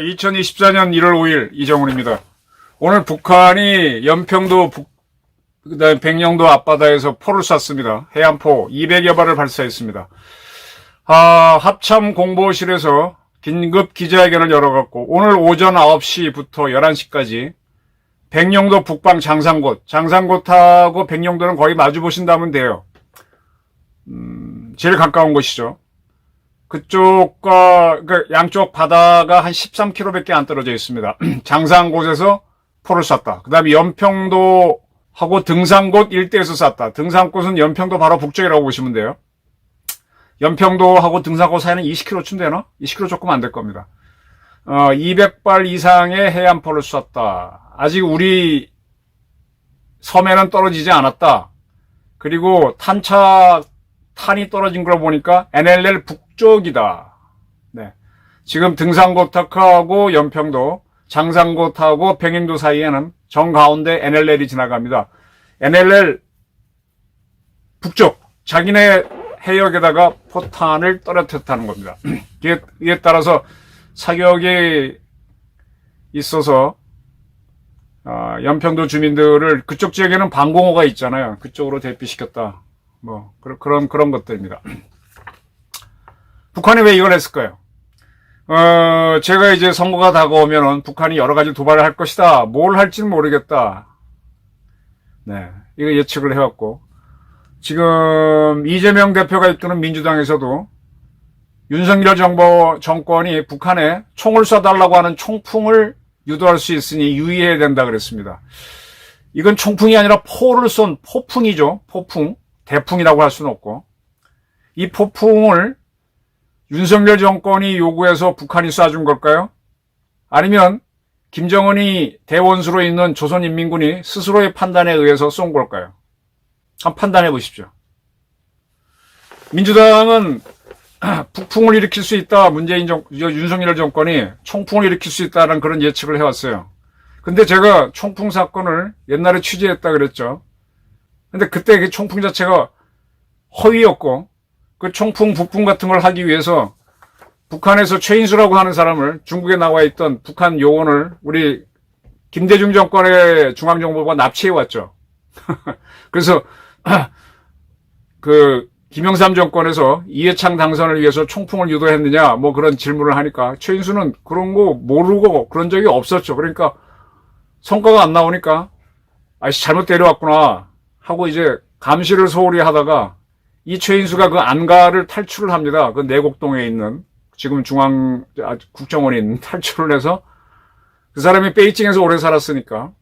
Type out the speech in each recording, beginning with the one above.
2024년 1월 5일 이정훈입니다. 오늘 북한이 연평도 그다음에 백령도 앞바다에서 포를 쐈습니다. 해안포 200여 발을 발사했습니다. 합참 공보실에서 긴급 기자회견을 열어갖고 오늘 오전 9시부터 11시까지 백령도 북방 장산곶하고 백령도는 거의 마주 보신다면 돼요. 제일 가까운 곳이죠. 그쪽과 양쪽 바다가 한 13km밖에 안 떨어져 있습니다. 장산곶에서 포를 쐈다. 그 다음에 연평도하고 등산곶 일대에서 쐈다. 등산곶은 연평도 바로 북쪽이라고 보시면 돼요. 연평도하고 등산곶 사이는 20km쯤 되나? 20km 조금 안 될 겁니다. 200발 이상의 해안포를 쐈다. 아직 우리 섬에는 떨어지지 않았다. 그리고 탄이 떨어진 걸 보니까 NLL 북쪽이다. 네. 지금 등산곶하고 연평도, 장산곶하고 백령도 사이에는 정가운데 NLL이 지나갑니다. NLL 북쪽, 자기네 해역에다가 포탄을 떨어뜨렸다는 겁니다. 이에 따라서 사격이 있어서 연평도 주민들을 그쪽 지역에는 방공호가 있잖아요. 그쪽으로 대피시켰다. 뭐 그런 것들입니다. 북한이 왜 이걸 했을까요? 제가 이제 선거가 다가오면은 북한이 여러 가지 도발을 할 것이다. 뭘 할지는 모르겠다. 네, 이거 예측을 해왔고 지금 이재명 대표가 이끄는 민주당에서도 윤석열 정권이 북한에 총을 쏴달라고 하는 총풍을 유도할 수 있으니 유의해야 된다 그랬습니다. 이건 총풍이 아니라 포를 쏜 포풍이죠. 포풍. 대풍이라고 할 수는 없고 이 포풍을 윤석열 정권이 요구해서 북한이 쏴준 걸까요? 아니면 김정은이 대원수로 있는 조선인민군이 스스로의 판단에 의해서 쏜 걸까요? 한번 판단해 보십시오. 민주당은 북풍을 일으킬 수 있다. 윤석열 정권이 총풍을 일으킬 수 있다는 그런 예측을 해왔어요. 근데 제가 총풍 사건을 옛날에 취재했다 그랬죠. 근데 그때 그 총풍 자체가 허위였고 그 총풍, 북풍 같은 걸 하기 위해서 북한에서 최인수라고 하는 사람을 중국에 나와 있던 북한 요원을 우리 김대중 정권의 중앙정보가 납치해 왔죠. 그래서 그 김영삼 정권에서 이해창 당선을 위해서 총풍을 유도했느냐 뭐 그런 질문을 하니까 최인수는 그런 거 모르고 그런 적이 없었죠. 그러니까 성과가 안 나오니까 아이씨 잘못 데려왔구나 하고 이제 감시를 소홀히 하다가 이 최인수가 그 안가를 탈출을 합니다. 그 내곡동에 있는 지금 국정원에 있는 탈출을 해서 그 사람이 베이징에서 오래 살았으니까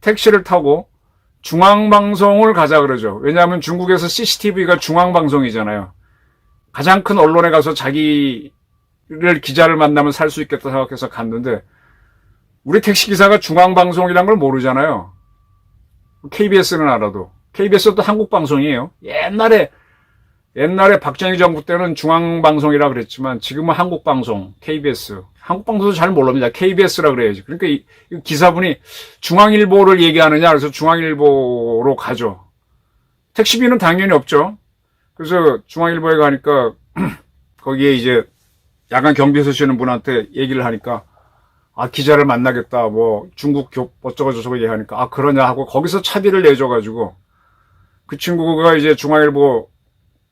택시를 타고 중앙방송을 가자 그러죠. 왜냐하면 중국에서 CCTV가 중앙방송이잖아요. 가장 큰 언론에 가서 기자를 만나면 살 수 있겠다 생각해서 갔는데 우리 택시기사가 중앙방송이란 걸 모르잖아요. KBS는 알아도. KBS도 한국방송이에요. 옛날에 박정희 정부 때는 중앙방송이라 그랬지만 지금은 한국방송, KBS. 한국방송도 잘 모릅니다. KBS라 그래야지. 그러니까 이 기사분이 중앙일보를 얘기하느냐 그래서 중앙일보로 가죠. 택시비는 당연히 없죠. 그래서 중앙일보에 가니까 거기에 이제 야간 경비 서시는 분한테 얘기를 하니까 기자를 만나겠다. 뭐 중국 어쩌고저쩌고 얘기하니까 그러냐 하고 거기서 차비를 내줘가지고 그 친구가 이제 중앙일보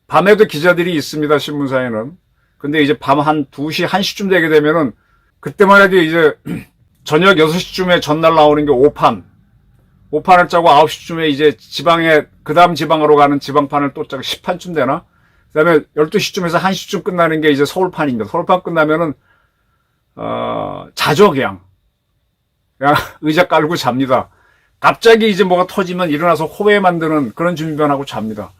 밤에도 기자들이 있습니다. 신문사에는. 근데 이제 밤 한 2시, 1시쯤 되게 되면은 그때만 해도 이제 저녁 6시쯤에 전날 나오는 게 5판을 짜고 9시쯤에 이제 그 다음 지방으로 가는 지방판을 또 짜고 10판쯤 되나? 그 다음에 12시쯤에서 1시쯤 끝나는 게 이제 서울판입니다. 서울판 끝나면은, 자죠, 그냥 의자 깔고 잡니다. 갑자기 이제 뭐가 터지면 일어나서 호외 만드는 그런 준비만 하고 잡니다.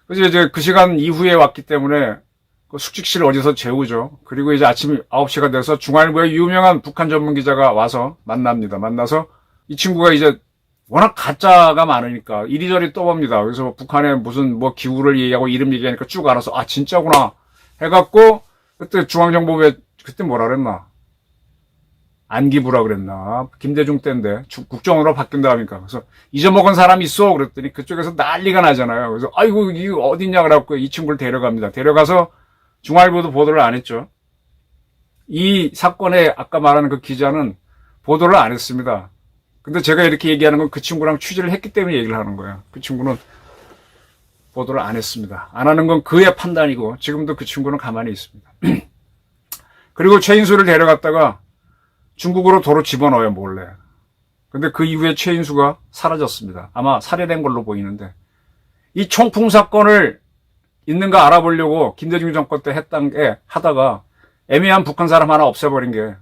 그래서 이제 그 시간 이후에 왔기 때문에 그 숙직실 어디서 재우죠. 그리고 이제 아침 9시가 돼서 중앙일보의 유명한 북한 전문 기자가 와서 만납니다. 만나서 이 친구가 이제 워낙 가짜가 많으니까 이리저리 떠봅니다. 그래서 북한에 무슨 뭐 기후를 얘기하고 이름 얘기하니까 쭉 알아서 진짜구나 해갖고 그때 중앙정보부에 그때 뭐라 그랬나? 안기부라 그랬나? 김대중 때인데 국정원으로 바뀐다 하니까. 그래서 잊어먹은 사람 있어? 그랬더니 그쪽에서 난리가 나잖아요. 그래서 아이고 이거 어딨냐 그래갖고 이 친구를 데려갑니다. 데려가서 중앙일보도 보도를 안 했죠. 이 사건에 아까 말하는 그 기자는 보도를 안 했습니다. 근데 제가 이렇게 얘기하는 건 그 친구랑 취재를 했기 때문에 얘기를 하는 거예요. 그 친구는 보도를 안 했습니다. 안 하는 건 그의 판단이고 지금도 그 친구는 가만히 있습니다. 그리고 최인수를 데려갔다가 중국으로 도로 집어넣어요, 몰래. 근데 그 이후에 최인수가 사라졌습니다. 아마 살해된 걸로 보이는데 이 총풍 사건을 있는가 알아보려고 김대중 정권 때 했던 게 하다가 애매한 북한 사람 하나 없애버린 게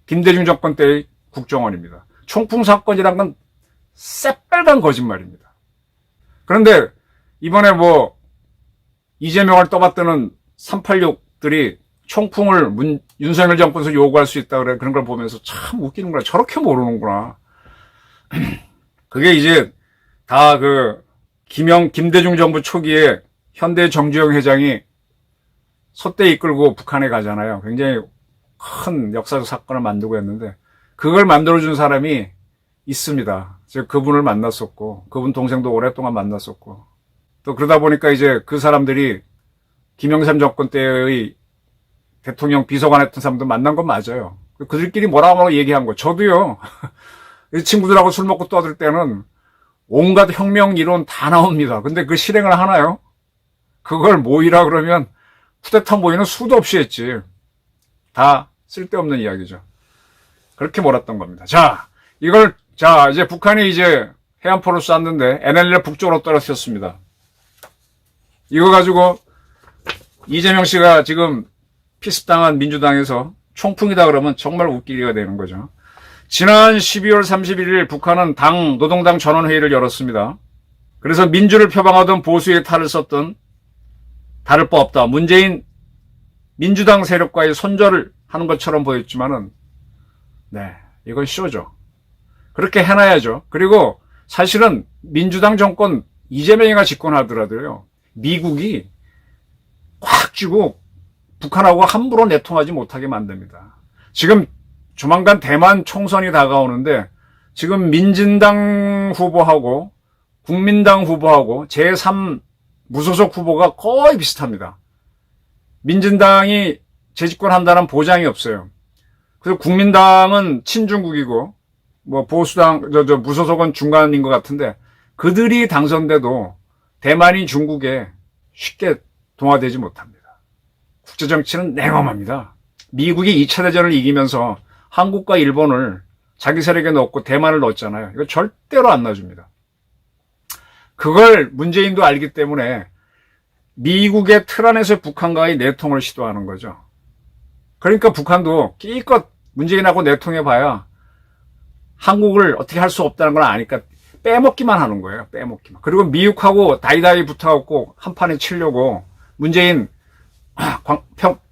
김대중 정권 때의 국정원입니다. 총풍 사건이란 건 새빨간 거짓말입니다. 그런데 이번에 뭐 이재명을 떠받드는 386들이 총풍을 윤석열 정권에서 요구할 수 있다 그래. 그런 걸 보면서 참 웃기는구나. 저렇게 모르는구나. 그게 이제 다 김대중 정부 초기에 현대 정주영 회장이 소떼 이끌고 북한에 가잖아요. 굉장히 큰 역사적 사건을 만들고 했는데 그걸 만들어준 사람이 있습니다. 제가 그분을 만났었고 그분 동생도 오랫동안 만났었고 또 그러다 보니까 이제 그 사람들이 김영삼 정권 때의 대통령 비서관 했던 사람도 만난 건 맞아요. 그들끼리 뭐라고 얘기한 거. 저도요. 이 친구들하고 술 먹고 떠들 때는 온갖 혁명 이론 다 나옵니다. 근데 그 실행을 하나요? 그걸 모이라 그러면 쿠데타 모이는 수도 없이 했지. 다 쓸데없는 이야기죠. 그렇게 몰았던 겁니다. 이제 북한이 이제 해안포를 쐈는데 NLL 북쪽으로 떨어뜨렸습니다. 이거 가지고 이재명 씨가 지금 피습당한 민주당에서 총풍이다 그러면 정말 웃기게 되는 거죠. 지난 12월 31일 북한은 노동당 전원회의를 열었습니다. 그래서 민주를 표방하던 보수의 탈을 썼던 다를 바 없다. 문재인 민주당 세력과의 손절을 하는 것처럼 보였지만은 이건 쇼죠. 그렇게 해놔야죠. 그리고 사실은 민주당 정권 이재명이가 집권하더라도요. 미국이 꽉 쥐고 북한하고 함부로 내통하지 못하게 만듭니다. 지금 조만간 대만 총선이 다가오는데 지금 민진당 후보하고 국민당 후보하고 제3 무소속 후보가 거의 비슷합니다. 민진당이 재집권한다는 보장이 없어요. 그래서 국민당은 친중국이고 뭐 보수당 무소속은 중간인 것 같은데 그들이 당선돼도 대만이 중국에 쉽게 동화되지 못합니다. 국제정치는 냉엄합니다. 미국이 2차 대전을 이기면서 한국과 일본을 자기 세력에 넣고 대만을 넣었잖아요. 이거 절대로 안 놔줍니다. 그걸 문재인도 알기 때문에 미국의 틀 안에서 북한과의 내통을 시도하는 거죠. 그러니까 북한도 끼껏 문재인하고 내통해봐야 한국을 어떻게 할 수 없다는 걸 아니까 빼먹기만 하는 거예요. 빼먹기만. 그리고 미국하고 다이다이 붙어갖고 한 판에 치려고 문재인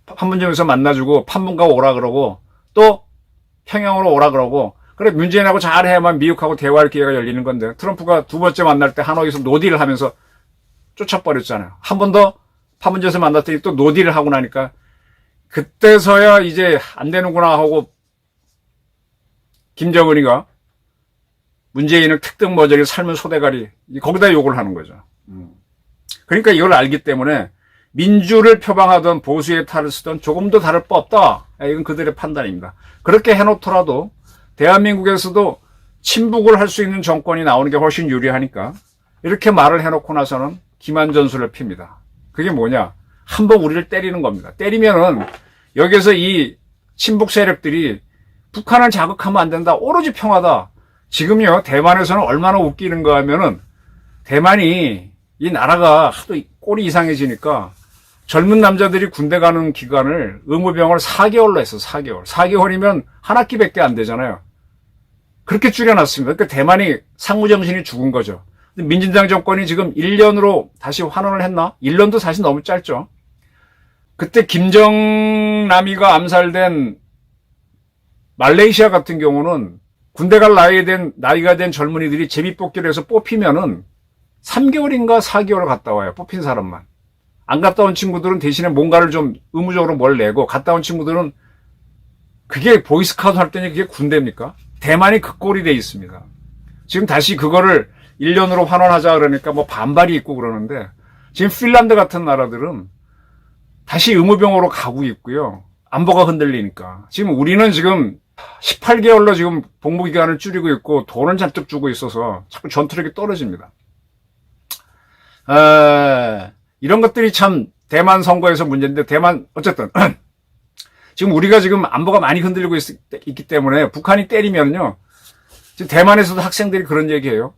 판문점에서 만나주고 판문가 오라 그러고 또 평양으로 오라 그러고 그래 문재인하고 잘해야만 미국하고 대화할 기회가 열리는 건데 트럼프가 두 번째 만날 때 하노이에서 노딜을 하면서 쫓아버렸잖아요. 한 번 더 판문점에서 만났더니 또 노딜을 하고 나니까 그때서야 이제 안 되는구나 하고 김정은이가 문재인을 특등 머저리 삶은 소대가리 거기다 욕을 하는 거죠. 그러니까 이걸 알기 때문에 민주를 표방하던 보수의 탈을 쓰던 조금도 다를 바 없다. 이건 그들의 판단입니다. 그렇게 해놓더라도 대한민국에서도 친북을 할 수 있는 정권이 나오는 게 훨씬 유리하니까 이렇게 말을 해놓고 나서는 기만전술을 핍니다. 그게 뭐냐? 한번 우리를 때리는 겁니다. 때리면은 여기서 이 친북 세력들이 북한을 자극하면 안 된다. 오로지 평화다. 지금요 대만에서는 얼마나 웃기는가 하면은 대만이 이 나라가 하도 꼴이 이상해지니까 젊은 남자들이 군대 가는 기간을 의무병을 4개월로 했어. 4개월. 4개월이면 한 학기밖에 안 되잖아요. 그렇게 줄여놨습니다. 그러니까 대만이 상무정신이 죽은 거죠. 민진당 정권이 지금 1년으로 다시 환원을 했나? 1년도 사실 너무 짧죠. 그때 김정남이가 암살된 말레이시아 같은 경우는 군대 갈 나이가 된 젊은이들이 제비뽑기를 해서 뽑히면은 3개월인가 4개월 갔다 와요. 뽑힌 사람만. 안 갔다 온 친구들은 대신에 뭔가를 좀 의무적으로 뭘 내고 갔다 온 친구들은 그게 보이스카우트 할 때는 그게 군대입니까? 대만이 그 꼴이 돼 있습니다. 지금 다시 그거를 1년으로 환원하자 그러니까 뭐 반발이 있고 그러는데 지금 핀란드 같은 나라들은 다시 의무병으로 가고 있고요. 안보가 흔들리니까. 지금 우리는 지금 18개월로 지금 복무기간을 줄이고 있고 돈은 잔뜩 주고 있어서 자꾸 전투력이 떨어집니다. 이런 것들이 참 대만 선거에서 문제인데 대만 어쨌든 지금 우리가 지금 안보가 많이 흔들리고 있기 때문에 북한이 때리면요. 지금 대만에서도 학생들이 그런 얘기해요.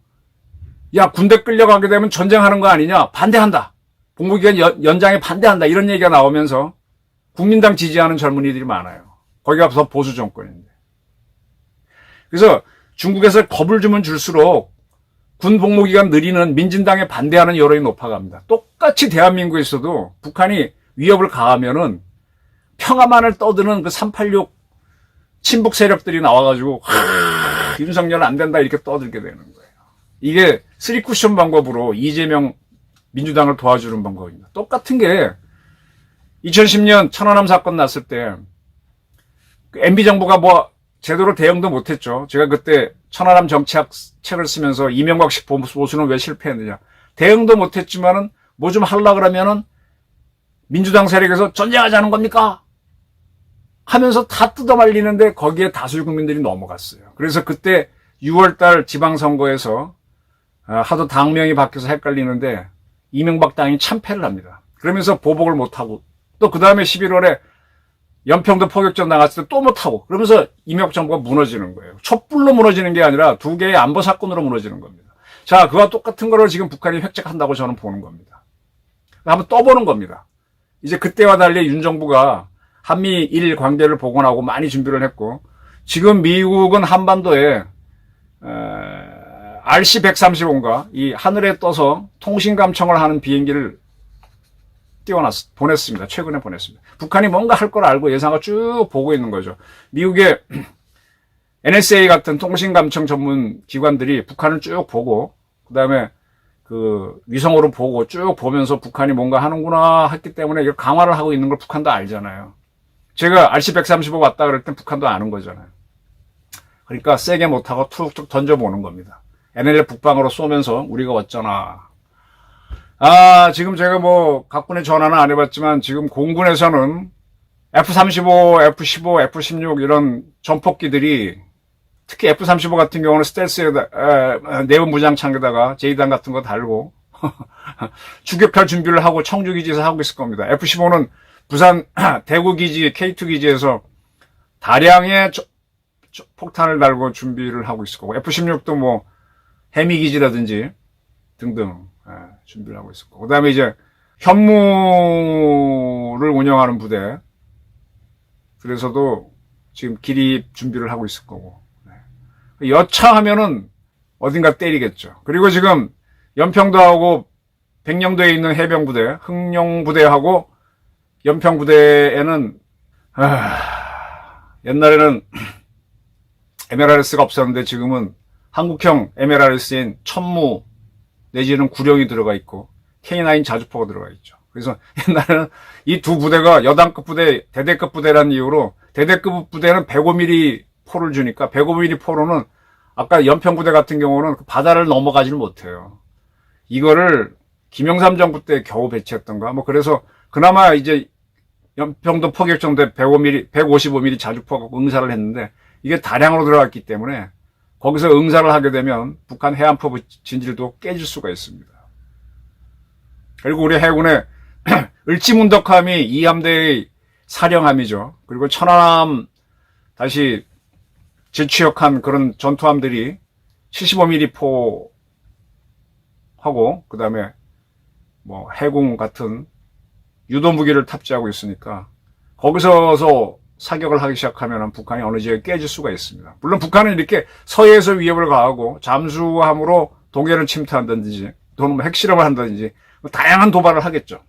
야, 군대 끌려가게 되면 전쟁하는 거 아니냐? 반대한다. 복무기간 연장에 반대한다. 이런 얘기가 나오면서 국민당 지지하는 젊은이들이 많아요. 거기가 더 보수 정권인데. 그래서 중국에서 겁을 주면 줄수록 군 복무기간 느리는 민진당에 반대하는 여론이 높아갑니다. 똑같이 대한민국에서도 북한이 위협을 가하면은 평화만을 떠드는 그 386 친북 세력들이 나와가지고 윤석열 안 된다 이렇게 떠들게 되는 거예요. 이게 3쿠션 방법으로 이재명 민주당을 도와주는 방법입니다. 똑같은 게 2010년 천안함 사건 났을 때 MB 정부가 뭐 제대로 대응도 못했죠. 제가 그때 천안함 정치학 책을 쓰면서 이명박식 보수는 왜 실패했느냐. 대응도 못했지만은 뭐 좀 하려고 그러면은 민주당 세력에서 전쟁하자는 겁니까? 하면서 다 뜯어말리는데 거기에 다수 국민들이 넘어갔어요. 그래서 그때 6월달 지방선거에서 하도 당명이 바뀌어서 헷갈리는데 이명박 당이 참패를 합니다. 그러면서 보복을 못하고 또 그 다음에 11월에 연평도 포격전 나갔을 때 또 못하고 그러면서 이명박 정부가 무너지는 거예요. 촛불로 무너지는 게 아니라 두 개의 안보 사건으로 무너지는 겁니다. 자, 그와 똑같은 거를 지금 북한이 획책한다고 저는 보는 겁니다. 한번 떠보는 겁니다. 이제 그때와 달리 윤 정부가 한미일 관계를 복원하고 많이 준비를 했고 지금 미국은 한반도에 RC-135인가 이 하늘에 떠서 통신감청을 하는 비행기를 보냈습니다. 최근에 보냈습니다. 북한이 뭔가 할 걸 알고 예상을 쭉 보고 있는 거죠. 미국의 NSA 같은 통신감청 전문 기관들이 북한을 쭉 보고 그 다음에 그 위성으로 보고 쭉 보면서 북한이 뭔가 하는구나 했기 때문에 이걸 강화를 하고 있는 걸 북한도 알잖아요. 제가 RC-135 왔다 그럴 땐 북한도 아는 거잖아요. 그러니까 세게 못하고 툭툭 던져보는 겁니다. NLL 북방으로 쏘면서 우리가 왔잖아. 지금 제가 뭐 각군에 전화는 안 해봤지만 지금 공군에서는 F-35, F-15, F-16 이런 전폭기들이 특히 F-35 같은 경우는 스텔스에다 내부 무장창에다가 제이단 같은 거 달고 추격할 준비를 하고 청주기지에서 하고 있을 겁니다. F-15는 부산 대구기지 K2기지에서 다량의 폭탄을 달고 준비를 하고 있을 거고 F-16도 뭐 해미기지라든지 등등 준비를 하고 있을 거고 그 다음에 이제 현무를 운영하는 부대 그래서도 지금 기립 준비를 하고 있을 거고 여차하면은 어딘가 때리겠죠. 그리고 지금 연평도하고 백령도에 있는 해병부대 흥룡부대하고 연평부대에는 옛날에는 MLRS가 없었는데 지금은 한국형 MLRS인 천무 내지는 구령이 들어가 있고 K9 자주포가 들어가 있죠. 그래서 옛날에는 이 두 부대가 여단급 부대, 대대급 부대라는 이유로 대대급 부대는 105mm 포를 주니까 105mm 포로는 아까 연평부대 같은 경우는 바다를 넘어가지를 못해요. 이거를 김영삼 정부 때 겨우 배치했던가 뭐 그래서 그나마 이제 연평도 포격정대 105mm, 155mm 자주포가 응사를 했는데 이게 다량으로 들어갔기 때문에 거기서 응사를 하게 되면 북한 해안포 진질도 깨질 수가 있습니다. 그리고 우리 해군의 을지문덕함이 이 함대의 사령함이죠. 그리고 천안함 다시 재취역한 그런 전투함들이 75mm 포하고 그 다음에 뭐 해공 같은 유도무기를 탑재하고 있으니까 거기서서 사격을 하기 시작하면 북한이 어느 지역에 깨질 수가 있습니다. 물론 북한은 이렇게 서해에서 위협을 가하고 잠수함으로 동해를 침투한다든지 또는 핵실험을 한다든지 다양한 도발을 하겠죠.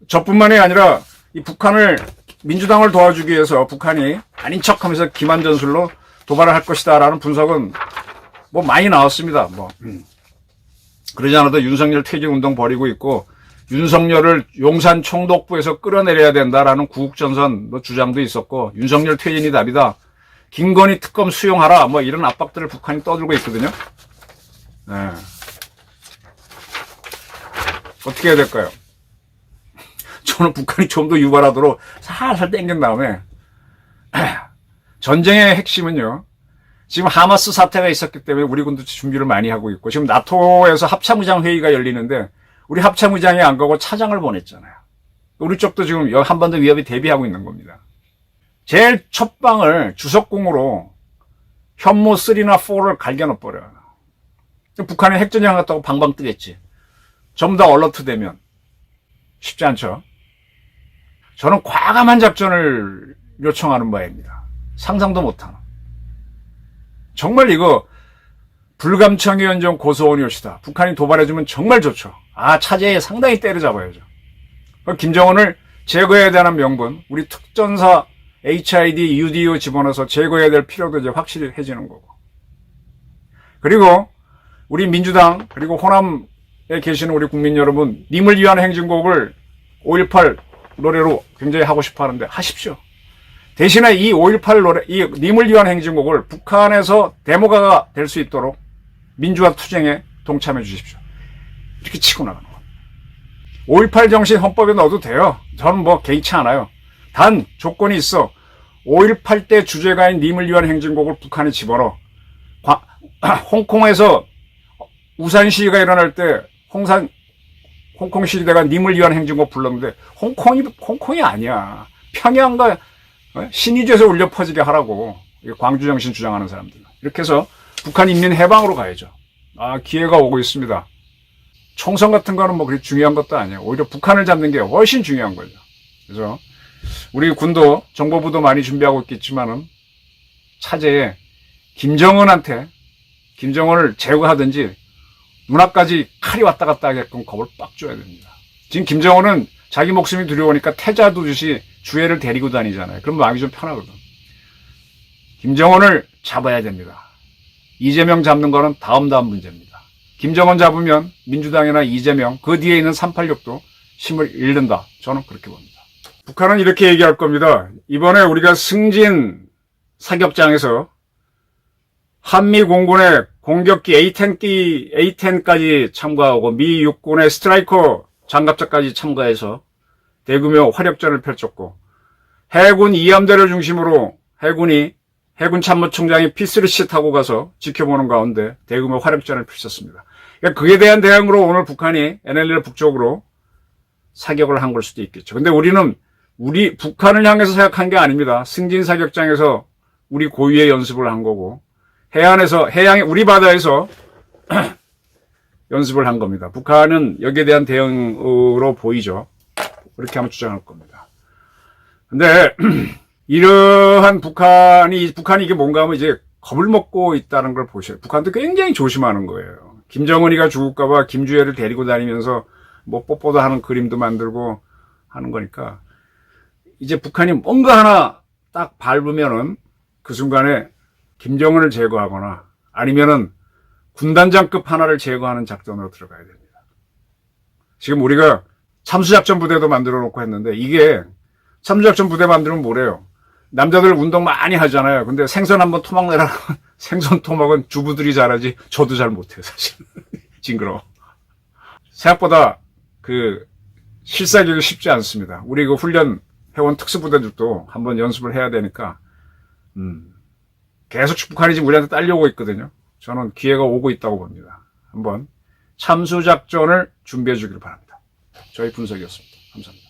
저뿐만이 아니라 이 북한을 민주당을 도와주기 위해서 북한이 아닌 척하면서 기만 전술로 도발을 할 것이다라는 분석은 뭐 많이 나왔습니다. 뭐 그러지 않아도 윤석열 퇴진운동 벌이고 있고 윤석열을 용산 총독부에서 끌어내려야 된다라는 구국전선 주장도 있었고, 윤석열 퇴진이 답이다. 김건희 특검 수용하라. 뭐 이런 압박들을 북한이 떠들고 있거든요. 네. 어떻게 해야 될까요? 저는 북한이 좀 더 유발하도록 살살 땡긴 다음에, 전쟁의 핵심은요, 지금 하마스 사태가 있었기 때문에 우리 군도 준비를 많이 하고 있고, 지금 나토에서 합참의장 회의가 열리는데, 우리 합참의장이 안 가고 차장을 보냈잖아요. 우리 쪽도 지금 한반도 위협에 대비하고 있는 겁니다. 제일 첫 방을 주석궁으로 현무 3나 4를 갈겨넣어버려요. 북한이 핵전쟁 같다고 방방 뜨겠지. 전부 다 얼러트 되면 쉽지 않죠. 저는 과감한 작전을 요청하는 바입니다. 상상도 못하는. 정말 이거 불감청위원정 고소원이 옵시다. 북한이 도발해주면 정말 좋죠. 차제에 상당히 때려잡아야죠. 김정은을 제거해야 되는 명분, 우리 특전사 HID, UDO 집어넣어서 제거해야 될 필요도 이제 확실히 해지는 거고. 그리고 우리 민주당, 그리고 호남에 계시는 우리 국민 여러분, 님을 위한 행진곡을 5.18 노래로 굉장히 하고 싶어 하는데 하십시오. 대신에 이 5.18 노래, 이 님을 위한 행진곡을 북한에서 데모가가 될 수 있도록 민주화 투쟁에 동참해 주십시오. 이렇게 치고 나가는 겁니다. 5.18 정신 헌법에 넣어도 돼요. 저는 뭐 개의치 않아요. 단 조건이 있어. 5.18 때 주제가인 님을 위한 행진곡을 북한에 집어넣어. 홍콩에서 우산 시위가 일어날 때 홍콩 시위대가 님을 위한 행진곡 불렀는데 홍콩이 아니야. 평양과 신의주에서 울려 퍼지게 하라고. 광주 정신 주장하는 사람들. 이렇게 해서 북한 인민 해방으로 가야죠. 기회가 오고 있습니다. 총선 같은 거는 뭐 그렇게 중요한 것도 아니에요. 오히려 북한을 잡는 게 훨씬 중요한 거죠. 그래서 우리 군도 정보부도 많이 준비하고 있겠지만은 차제에 김정은을 제거하든지 눈앞까지 칼이 왔다 갔다 하게끔 겁을 빡 줘야 됩니다. 지금 김정은은 자기 목숨이 두려우니까 태자두듯이 주애를 데리고 다니잖아요. 그럼 마음이 좀 편하거든. 김정은을 잡아야 됩니다. 이재명 잡는 거는 다음 문제입니다. 김정은 잡으면 민주당이나 이재명, 그 뒤에 있는 386도 힘을 잃는다. 저는 그렇게 봅니다. 북한은 이렇게 얘기할 겁니다. 이번에 우리가 승진 사격장에서 한미 공군의 공격기 A-10까지 참가하고 미 육군의 스트라이커 장갑차까지 참가해서 대규모 화력전을 펼쳤고, 해군 2함대를 중심으로 해군 참모총장이 P3C 타고 가서 지켜보는 가운데 대규모 화력전을 펼쳤습니다. 그러니까 그에 대한 대응으로 오늘 북한이 NLL 북쪽으로 사격을 한 걸 수도 있겠죠. 근데 우리는 북한을 향해서 사격한 게 아닙니다. 승진 사격장에서 우리 고유의 연습을 한 거고, 우리 바다에서 연습을 한 겁니다. 북한은 여기에 대한 대응으로 보이죠. 그렇게 한번 주장할 겁니다. 근데 이러한 북한이 이게 뭔가 하면 이제 겁을 먹고 있다는 걸 보셔요. 북한도 굉장히 조심하는 거예요. 김정은이가 죽을까봐 김주애를 데리고 다니면서 뭐 뽀뽀도 하는 그림도 만들고 하는 거니까, 이제 북한이 뭔가 하나 딱 밟으면은 그 순간에 김정은을 제거하거나 아니면은 군단장급 하나를 제거하는 작전으로 들어가야 됩니다. 지금 우리가 참수작전 부대도 만들어 놓고 했는데, 이게 참수작전 부대 만들면 뭐래요? 남자들 운동 많이 하잖아요. 근데 생선 한번 토막 내라. 생선 토막은 주부들이 잘하지 저도 잘 못해요, 사실. 징그러워. 생각보다 실사격이 쉽지 않습니다. 우리 훈련 해온 특수부대들도 한번 연습을 해야 되니까, 계속 북한이 지금 우리한테 딸려오고 있거든요. 저는 기회가 오고 있다고 봅니다. 한번 참수작전을 준비해 주기를 바랍니다. 저희 분석이었습니다. 감사합니다.